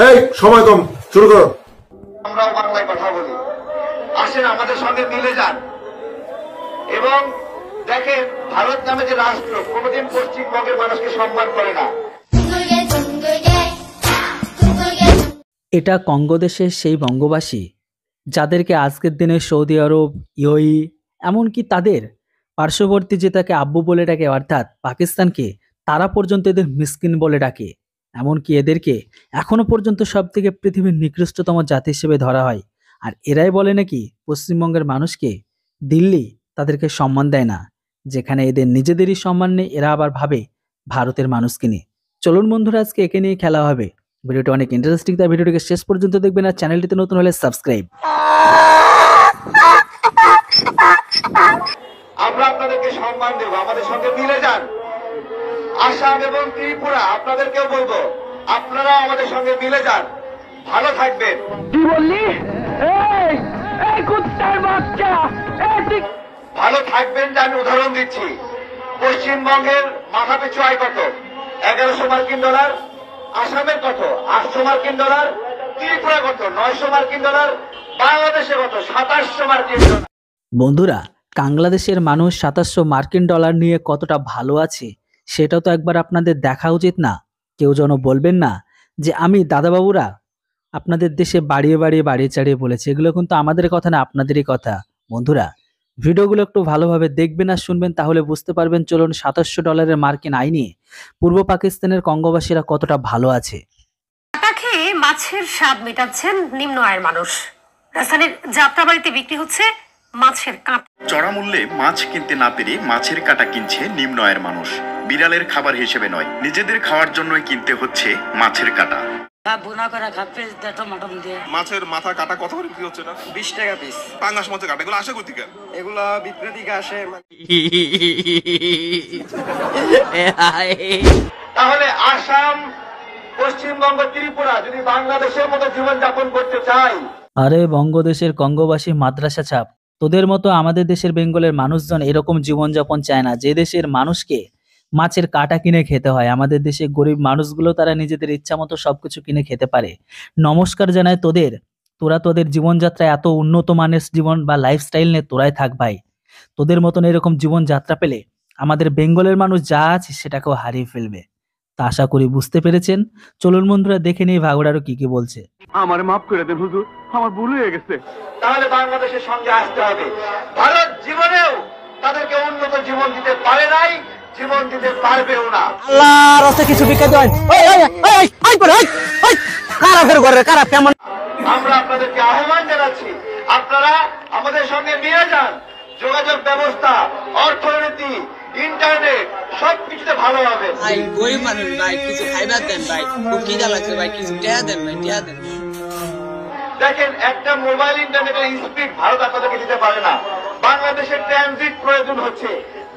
এই সময় কম, শুরু করো। আমরাও বাংলায় কথা বলি, আসেন আমাদের সঙ্গে মিলে যান এবং দেখেন ভারত নামে যে রাষ্ট্র কোনোদিন পশ্চিমবঙ্গের মানুষকে সম্মান করে না। এটা কঙ্গো দেশের সেই বঙ্গবাসী যাদেরকে আজকের দিনে সৌদি আরব, ইউএই এমনকি তাদের পার্শ্ববর্তী যে তাকে আব্বু বলে ডাকে অর্থাৎ পাকিস্তানকে, তারা পর্যন্ত এদের মিসকিন বলে ডাকে। এমনকি এদেরকে এখনো পর্যন্ত সব থেকে পৃথিবীর নিকৃষ্টতম জাতি হিসেবে ধরা হয়। আর এরাই বলে নাকি পশ্চিমবঙ্গের মানুষকে দিল্লি তাদেরকে সম্মান দেয় না, যেখানে এদের নিজেদেরই সম্মান নেই, এরা আবার ভাবে ভারতের মানুষকে নিয়ে। চলুন বন্ধুরা, আজকে একে নিয়ে খেলা হবে। ভিডিওটা অনেক ইন্টারেস্টিং, তাই ভিডিওটিকে শেষ পর্যন্ত দেখবেন। আর চ্যানেলটিতে নতুন হলে সাবস্ক্রাইব। আমরা আপনাদেরকে সম্মান দেব, আমাদের সঙ্গে মিলে যান। আসাম এবং ত্রিপুরা আপনাদেরকেও বলবো, আপনারা আমাদের সঙ্গে মিলে যান, ভালো থাকবেন। কি বললি? এই কুত্তার বাচ্চা, ভালো থাকবেন যে আমি উদাহরণ দিচ্ছি। পশ্চিমবঙ্গের মাথা পিছু আয় কত? 1100 মার্কিন ডলার। আসামের কত? 800 মার্কিন ডলার। ত্রিপুরা কত? 900 মার্কিন ডলার। বাংলাদেশে কত? 2700 মার্কিন ডলার। বন্ধুরা, বাংলাদেশের মানুষ 2700 মার্কিন ডলার নিয়ে কতটা ভালো আছে সেটা তো একবার আপনাদের দেখা উচিত না? কেউ যেন বলবেন না যে আমি দাদাবাবুরা আপনাদের দেশে বাড়িয়ে বাড়িয়ে বাড়িয়ে চাড়িয়ে বলেছে। এগুলো কিন্তু আমাদের কথা না, আপনাদেরই কথা। বন্ধুরা, ভিডিওগুলো একটু ভালোভাবে দেখবেন আর শুনবেন, তাহলে বুঝতে পারবেন। চলুন 2700 ডলারের মার্কিন আয় নিয়ে পূর্ব পাকিস্তানের কঙ্গোবাসীরা কতটা ভালো আছে। কাটা খেয়ে মাছের স্বাদ মেটাচ্ছেন নিম্ন আয়ের মানুষ। রাজধানীর যাত্রাবাড়িতে বিক্রি হচ্ছে মাছের কাঁটা। চড়া মূল্যে মাছ কিনতে না পেরে মাছের কাঁটা কিনছে নিম্ন আয়ের মানুষ। বিড়ালের খাবার হিসেবে নয়, নিজেদের খাওয়ার জন্যই কিনতে হচ্ছে মাছের কাঁটা। মাছের মাথা কাটা কত করে বিক্রি হচ্ছে? 20 টাকা পিস। পাঙ্গাস মাছের কাটা এগুলো আসে কোথা থেকে? এগুলা বিক্রি থেকে আসে। তাহলে আসাম, পশ্চিমবঙ্গ, ত্রিপুরা যদি বাংলাদেশের মতো জীবনযাপন করতে চাই, আরে বঙ্গদেশের কঙ্গোবাসী মাদ্রাসা ছাপ, তোদের মতো আমাদের দেশের বেঙ্গলের মানুষজন এরকম জীবনযাপন চায় না, যে দেশের মানুষকে মাছের কাঁটা কিনে খেতে হয়। আমাদের দেশে গরিব মানুষগুলো তারা নিজেদের ইচ্ছা মতো সবকিছু কিনে খেতে পারে। নমস্কার জানায় তোদের, তোরা তোদের জীবনযাত্রায় এত উন্নত মানের জীবন বা লাইফস্টাইল নিয়ে তোরাই থাক ভাই। তোদের মতন এরকম জীবনযাত্রা পেলে আমাদের বেঙ্গলের মানুষ যা আছে সেটাকেও হারিয়ে ফেলবে। তা আশা করি বুঝতে পেরেছেন। চলুন বন্ধুরা, দেখে নিই ভাগড় আরো কি কি বলছে। আমার মাফ করে দেন হুজুর, আমার ভুল হয়ে গেছে। তাহলে বাংলাদেশের সঙ্গে আসতে হবে। ভারত জীবনেও তাদেরকে উন্নত জীবন দিতে পারে নাই, জীবন দিতে পারবেও না। আল্লাহর রাস্তায় কিছু বিক্রি দেন। আমরা আপনাদেরকে আহ্বান জানাচ্ছি, আপনারা আমাদের সঙ্গে মিলে যান। যোগাযোগ ব্যবস্থা, অর্থনীতি, ইন্টারনেট সবকিছুতে ভালো হবে। ভাই গরিব মানুষ ভাই, কিছু খাইবার দেন ভাই, খুব খিদা লাগছে ভাই, কিছু টেহা দেন ভাই, টেহা দেন। দেখেন, একটা মোবাইল ইন্টারনেটের স্পিড ভারত আপনাদেরকে দিতে পারে না। বাংলাদেশের ট্রানজিট প্রয়োজন হচ্ছে,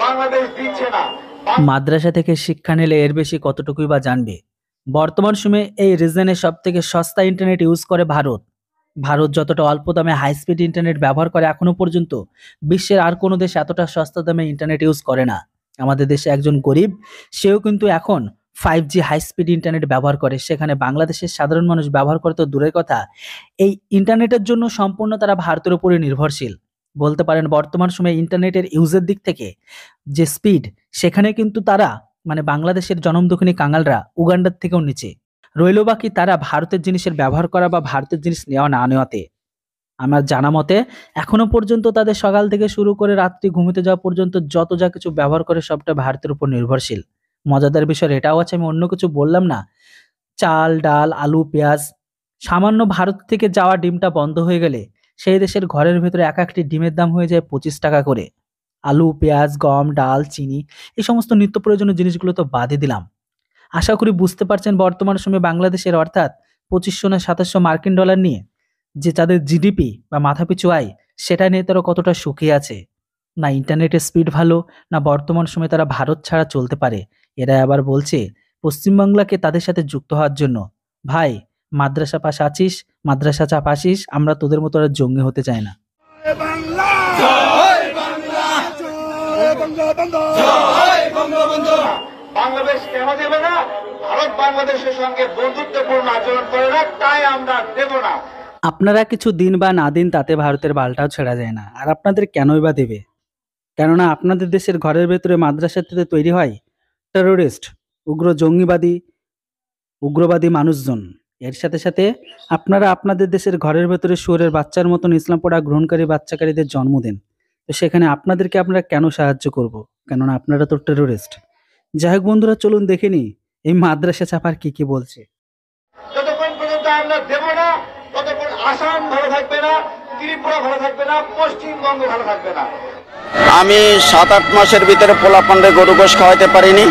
বাংলাদেশ দিচ্ছে না। মাদ্রাসা থেকে শিক্ষা নিলে এর বেশি কতটুকুই বা জানবে। বর্তমান সময়ে এই রিজনে সব থেকে সস্তা ইন্টারনেট ইউজ করে ভারত। ভারত যতটা অল্প দামে হাই স্পিড ইন্টারনেট ব্যবহার করে, এখনো পর্যন্ত বিশ্বের আর কোনো দেশ এতটা সস্তা দামে ইন্টারনেট ইউজ করে না। আমাদের দেশে একজন গরিব, সেও কিন্তু এখন 5G হাই স্পিড ইন্টারনেট ব্যবহার করে, সেখানে বাংলাদেশের সাধারণ মানুষ ব্যবহার করে তো দূরের কথা, এই ইন্টারনেটের জন্য সম্পূর্ণ তারা ভারতের উপরে নির্ভরশীল। বলতে পারেন বর্তমান সময়ে ইন্টারনেটের ইউজের দিক থেকে যে স্পিড, সেখানে কিন্তু তারা মানে বাংলাদেশের জনমদক্ষিণী কাঙালরা উগান্ডার থেকেও নিচে। রইল বাকি তারা ভারতের জিনিসের ব্যবহার করা বা ভারতের জিনিস নেওয়া না নেওয়াতে। আমার জানা মতে এখনো পর্যন্ত তাদের সকাল থেকে শুরু করে রাত্রি ঘুমোতে যাওয়া পর্যন্ত যত যা কিছু ব্যবহার করে সবটা ভারতের উপর নির্ভরশীল। মজাদার বিষয় এটাও আছে, আমি অন্য কিছু বললাম না, চাল ডাল আলু পেঁয়াজ, সামান্য ভারত থেকে যাওয়া ডিমটা বন্ধ হয়ে গেলে সেই দেশের ঘরের ভেতরে এক একটি ডিমের দাম হয়ে যায় 25 টাকা করে। আলু পেঁয়াজ গম ডাল চিনি এই সমস্ত নিত্য প্রয়োজনীয় জিনিসগুলো তো বাদই দিলাম। আশা করি বুঝতে পারছেন বর্তমান সময়ে বাংলাদেশের অর্থাৎ 2500 না 2700 মার্কিন ডলার নিয়ে যে তাদের জিডিপি বা মাথাপিছু আয়, সেটা নিয়ে তারা কতটা সুখী আছে। না ইন্টারনেটের স্পিড ভালো, না বর্তমান সময়ে তারা ভারত ছাড়া চলতে পারে। এরা আবার বলছে পশ্চিমবাংলাকে তাদের সাথে যুক্ত হওয়ার জন্য। ভাই, মাদ্রাসা পাশ আছিস, মাদ্রাসা চাপ আসিস, আমরা তোদের মতো আর জঙ্গি হতে চাই না। বাংলাদেশ কেন দেবে না? ভারত বাংলাদেশের সঙ্গে বন্ধুত্বপূর্ণ আচরণ করে না, তাই আমরা দেব না। আপনারা কিছু দিন বা না দিন তাতে ভারতের বালটাও ছেড়া যায় না, আর আপনাদের কেনই বা দেবে? কেননা আপনাদের দেশের ঘরের ভেতরে মাদ্রাসাতে তৈরি হয় টেরোরিস্ট, উগ্রবাদী মানুষজন। এর সাথে সাথে আপনারা আপনাদের দেশের ঘরের ভেতরে শুয়োরের বাচ্চার মতন ইসলাম পড়া গ্রহণকারী বাচ্চাকারীদের জন্ম দেন। তো সেখানে আপনাদেরকে আমরা কেন সাহায্য করব? কেননা আপনারা তো টেরোরিস্ট। যাই হোক বন্ধুরা, চলুন দেখে নিই এই মাদ্রাসা চাপার কি বলছে। যতক্ষণ পর্যন্ত আমরা দেব না, ততক্ষণ আসাম ভালো থাকবে না, ত্রিপুরা ভালো থাকবে না, পশ্চিমবঙ্গ ভালো থাকবে না। আমি 7-8 মাসের ভিতরে পোলাপান্ডে গরু গোশ খাওয়াইতে পারিনি,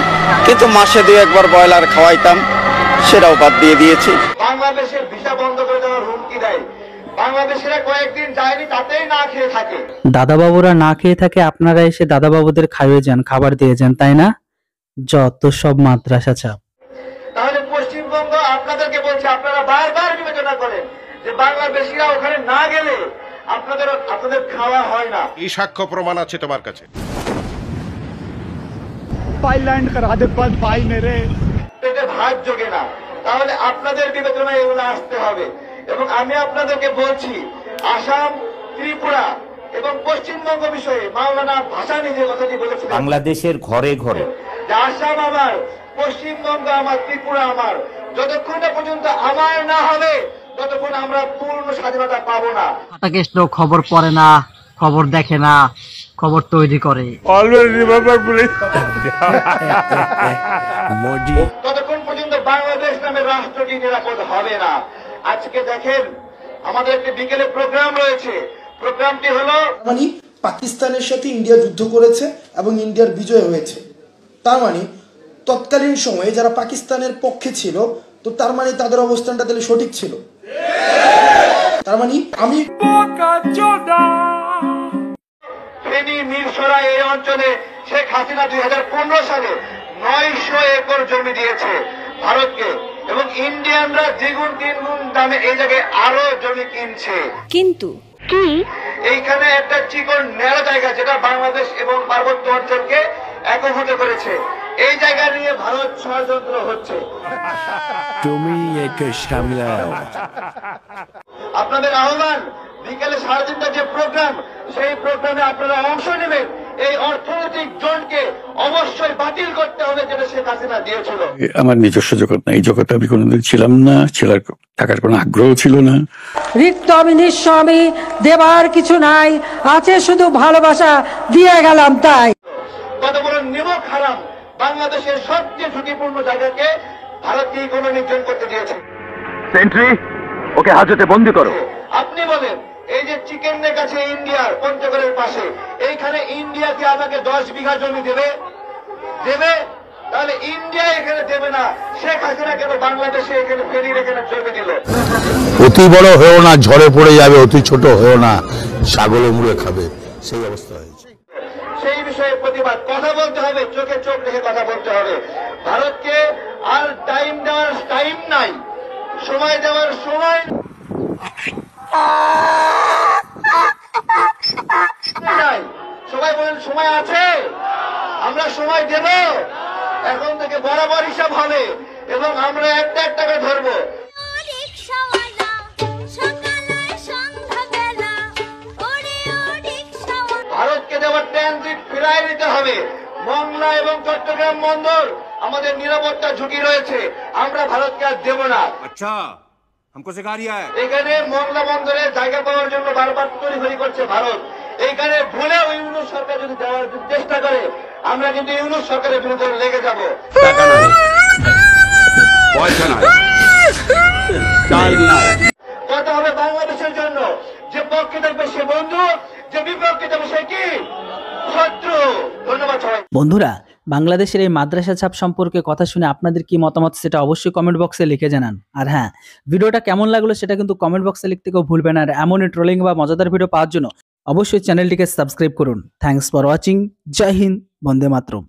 কিন্তু মাসে 2-1 বার ব্রয়লার খাওয়াইতাম, সেটাও বাদ দিয়ে দিয়েছি। বাংলাদেশের ভিসা বন্ধ করে দেওয়ার হুমকি দেয়, বাংলাদেশিরা কয়েকদিন যায়নি তাতেই না খেয়ে থাকে। দাদাবাবুরা না খেয়ে থাকে, আপনারা এসে দাদাবাবুদের খাইয়ে যান, খাবার দিয়ে যান, তাই না? যত সব মাদ্রাসা চাপ। তাহলে পশ্চিমবঙ্গ আপনাদেরকে বলছে, আপনারা বারবার বিবেচনা করেন যে বাংলাদেশিরা ওখানে না গেলে আপনাদের খাওয়া হয় না। এই সাক্ষ্য প্রমাণ আছে তোমার কাছে? পেটে ভাত জোগে না, তাহলে আপনাদের বিবেচনায় এগুলো আসতে হবে। এবং আমি আপনাদেরকে বলছি, আসাম, ত্রিপুরা এবং পশ্চিমবঙ্গ বিষয়ে মাওলানা ভাসানী যে কথাটি বলেছিলেন, বাংলাদেশের ঘরে ঘরে যে আসাম আমার, পশ্চিমবঙ্গ আমার, ত্রিপুরা আমার, যতক্ষণ না পর্যন্ত আমার না হবে ততক্ষণ আমরা পূর্ণ স্বাধীনতা পাবো না। কৃষ্ণ খবর পড়ে না, খবর দেখে না, খবর তৈরি করে। ততক্ষণ পর্যন্ত বাংলাদেশ নামের রাষ্ট্রটি নিরাপদ হবে না। আজকে দেখেন আমাদের একটি বিকেলে প্রোগ্রাম রয়েছে, প্রোগ্রামটি হলো মানে পাকিস্তানের সাথে ইন্ডিয়া যুদ্ধ করেছে এবং ইন্ডিয়ার বিজয় হয়েছে। তার মানে তৎকালীন সময়ে যারা পাকিস্তানের পক্ষে ছিল, তো তার মানে তাদের অবস্থানটা তাহলে সঠিক ছিল। তার মানে আমি ফেনী মিরসরাই এই অঞ্চলে শেখ হাসিনা 2015 সালে 900 একর জমি দিয়েছে ভারতকে, এবং ইন্ডিয়ানরা দ্বিগুণ 3 গুণ দামে এই জায়গায় আরো জমি কিনছে। কিন্তু কি এইখানে একটা চিকন ন্যাড়া জায়গা যেটা বাংলাদেশ এবং পার্বত্য অঞ্চলকে একভূত করেছে, এই জায়গা নিয়ে ভারত ষড়যন্ত্র হচ্ছে। তুমি একে সামলাও। আপনাদের আহ্বান, বিকেলে 3:30টার যে প্রোগ্রাম, সেই প্রোগ্রামে আপনারা অংশ নেবেন। এই অর্থনৈতিক জোনকে অবশ্যই বাতিল করতে হবে, যেটা শেখ হাসিনা দিয়েছিল। আমার নিজস্ব জগৎ না, এই জগতে আমি কোনোদিন ছিলাম না, থাকার কোনো আগ্রহ ছিল না। রিক্ত আমি নিঃস্ব, আমি দেবার কিছু নাই, আছে শুধু ভালোবাসা, দিয়ে গেলাম তাই। কত বড় নিমক হারাম, বাংলাদেশের সবচেয়ে ঝুঁকিপূর্ণ জায়গাকে ভারতকে ইকোনমিক জোন করতে দিয়েছে। সেন্ট্রি, ওকে হাজতে বন্দি করো। আপনি বলেন, এই যে চিকেন নেক আছে ইন্ডিয়ার পঞ্চগড়ের পাশে, এইখানে ইন্ডিয়া কি আমাকে 10 বিঘা জমি দেবে? তাহলে ইন্ডিয়া এখানে দেবে না, শেখ হাসিনা কেন বাংলাদেশে এখানে ফেরির এখানে জমি দিল? অতি বড় হয়েও না, ঝড়ে পড়ে যাবে, অতি ছোট হয়েও না, ছাগলে মুড়ে খাবে, সেই অবস্থা হয়েছে। সেই বিষয়ে প্রতিবাদ, কথা বলতে হবে, চোখে চোখ রেখে কথা বলতে হবে। ভারতকে আর টাইম দেওয়ার টাইম নাই, সময় দেওয়ার সময় নাই। সবাই বলেন সময় আছে, আমরা সময় দেব। এখন থেকে বরাবর হিসাব হবে এবং আমরা একটা একটা করে ধরবো। ভারতকে দেওয়ার ট্রানজিট ফিরাই নিতে হবে। মংলা এবং চট্টগ্রাম বন্দর আমাদের নিরাপত্তা ঝুঁকি রয়েছে, আমরা ভারতকে আর দেব না। আচ্ছা, हमको सिखा रिया है। এখানে মংলা বন্দরে জায়গা পাওয়ার জন্য বারবার তড়িঘড়ি করছে ভারত। এইখানে ভুলেও ইউনূস সরকার যদি দেওয়ার চেষ্টা করে, আমরা কিন্তু ইউনূস সরকারের বিরুদ্ধে লেগে যাব। কথা হবে বাংলাদেশের জন্য, যে পক্ষে থাকবে সে বন্ধু, যে বিপক্ষে থাকবে সে কি শত্রু। ধন্যবাদ সবাই। বন্ধুরা, বাংলাদেশের এই মাদ্রাসা ছাপ সম্পর্কে কথা শুনে আপনাদের কি মতামত সেটা অবশ্যই কমেন্ট বক্সে লিখে জানান। আর হ্যাঁ, ভিডিওটা কেমন লাগলো সেটা কিন্তু কমেন্ট বক্সে লিখতে কেউ ভুলবেন। আর এমনই ট্রোলিং বা মজাদার ভিডিও পাওয়ার জন্য অবশ্যই চ্যানেলটিকে সাবস্ক্রাইব করুন। Thanks for watching. জয় হিন্দ, বন্দে মাতরম।